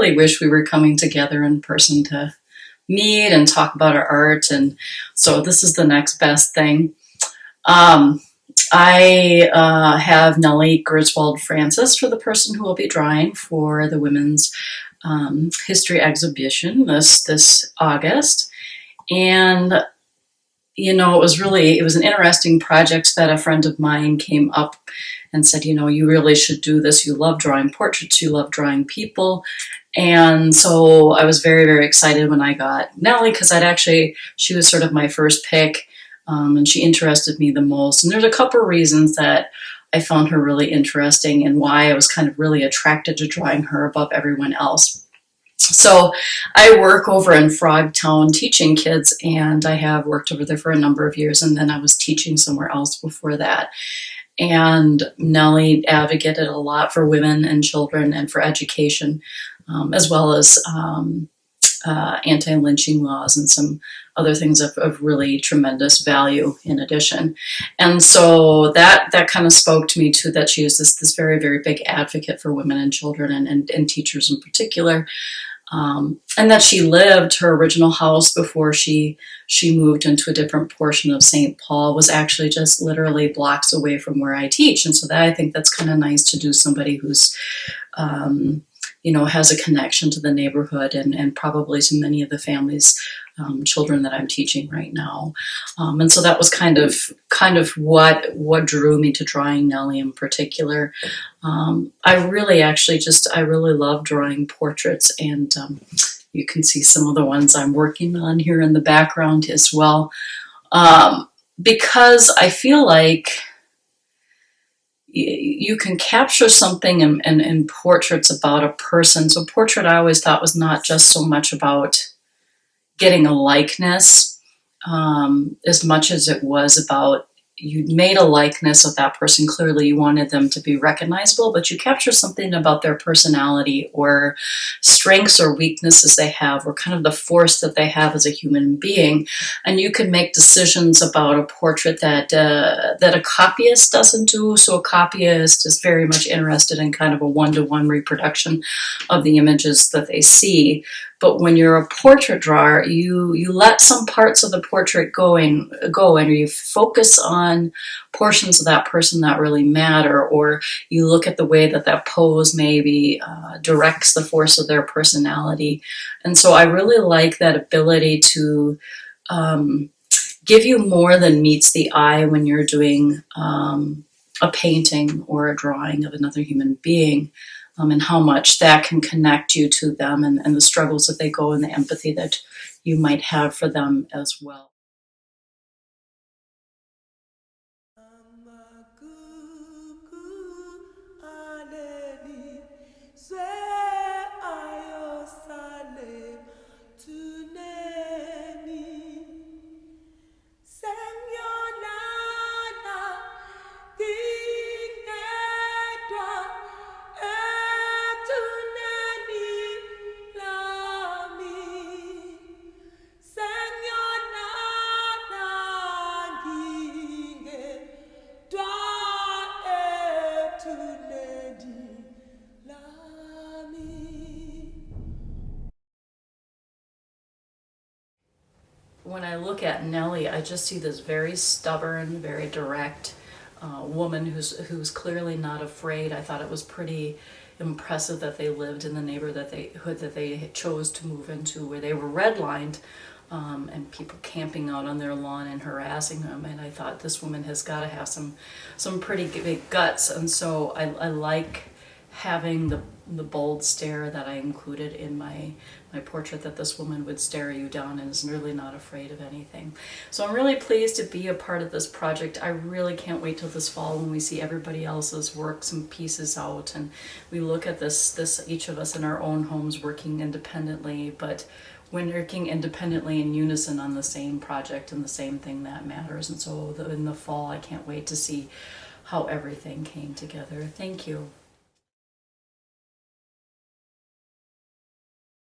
really wish we were coming together in person to meet and talk about our art. And so this is the next best thing. I have Nellie Griswold Francis for the person who will be drawing for the Women's History exhibition this August. And it was an interesting project that a friend of mine came up and said, you really should do this. You love drawing portraits, you love drawing people. And so I was very, very excited when I got Nellie, because she was sort of my first pick, and she interested me the most. And there's a couple of reasons that I found her really interesting and why I was kind of really attracted to drawing her above everyone else. So I work over in Frogtown teaching kids, and I have worked over there for a number of years, and then I was teaching somewhere else before that. And Nellie advocated a lot for women and children and for education, as well as anti-lynching laws and some other things of really tremendous value in addition. And so that kind of spoke to me too, that she is this very, very big advocate for women and children and teachers in particular. And that she lived, her original house before she moved into a different portion of St. Paul was actually just literally blocks away from where I teach. And so I think that's kind of nice to do, somebody who's, has a connection to the neighborhood and probably to many of the families, children that I'm teaching right now. And so that was kind of what drew me to drawing Nellie in particular. I really love drawing portraits, and you can see some of the ones I'm working on here in the background as well, because I feel like you can capture something in portraits about a person. So portrait I always thought was not just so much about getting a likeness, as much as it was about you made a likeness of that person. Clearly you wanted them to be recognizable, but you capture something about their personality or strengths or weaknesses they have, or kind of the force that they have as a human being. And you can make decisions about a portrait that a copyist doesn't do. So a copyist is very much interested in kind of a one-to-one reproduction of the images that they see. But when you're a portrait drawer, you let some parts of the portrait go, and you focus on portions of that person that really matter, or you look at the way that pose maybe directs the force of their personality. And so I really like that ability to give you more than meets the eye when you're doing a painting or a drawing of another human being. And how much that can connect you to them and the struggles that they go and the empathy that you might have for them as well. When I look at Nellie, I just see this very stubborn, very direct woman who's clearly not afraid. I thought it was pretty impressive that they lived in the neighborhood that they chose to move into, where they were redlined, and people camping out on their lawn and harassing them. And I thought, this woman has got to have some pretty big guts. And so I like having the bold stare that I included in my portrait, that this woman would stare you down and is really not afraid of anything. So I'm really pleased to be a part of this project. I really can't wait till this fall when we see everybody else's works and pieces out, and we look at this each of us in our own homes working independently, but when working independently in unison on the same project and the same thing that matters. And so in the fall, I can't wait to see how everything came together. Thank you.